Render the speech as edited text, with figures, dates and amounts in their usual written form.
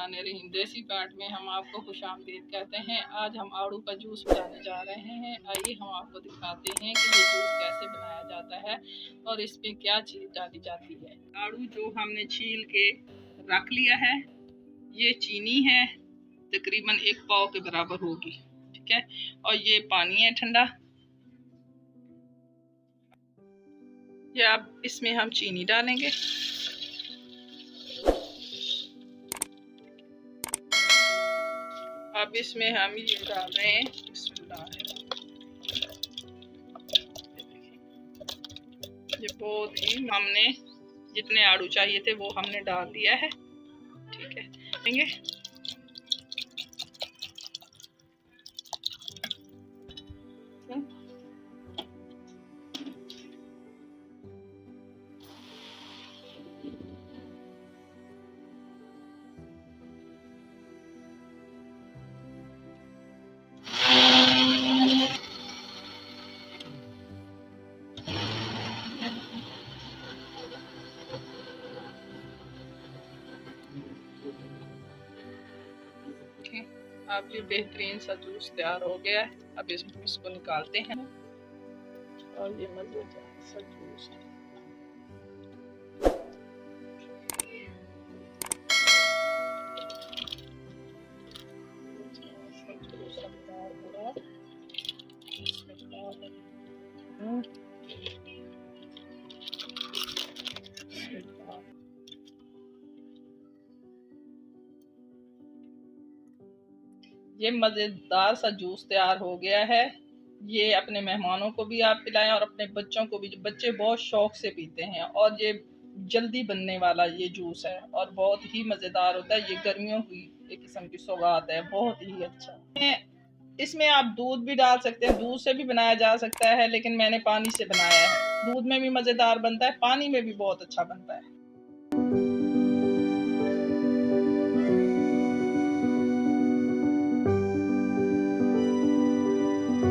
बिस्मिल्लाहिर्रहमानिर्रहीम। देसी काट में हम आपको खुशामदीद कहते हैं। आज हम आड़ू का जूस बनाने जा रहे हैं। आइए हम आपको दिखाते हैं कि ये जूस कैसे बनाया जाता है और इसमें क्या चीज़ डाली जाती है। आड़ू जो हमने छील के रख लिया है, ये चीनी है, तकरीबन 1 पाव के बराबर होगी, ठीक है। और ये पानी है ठंडा। ये अब इसमें हम चीनी डालेंगे। अब इसमें हम ये डाल रहे हैं, ये बहुत ही हमने जितने आड़ू चाहिए थे वो हमने डाल दिया है, ठीक है। देंगे अब ये बेहतरीन सा जूस तैयार हो गया है। अब इसको निकालते हैं और ये मज़ेदार सा जूस है। ये मज़ेदार सा जूस तैयार हो गया है। ये अपने मेहमानों को भी आप पिलाएं और अपने बच्चों को भी। बच्चे बहुत शौक से पीते हैं और ये जल्दी बनने वाला ये जूस है और बहुत ही मज़ेदार होता है। ये गर्मियों की एक किस्म की सौगात है, बहुत ही अच्छा। इसमें आप दूध भी डाल सकते हैं, दूध से भी बनाया जा सकता है, लेकिन मैंने पानी से बनाया है। दूध में भी मज़ेदार बनता है, पानी में भी बहुत अच्छा बनता है।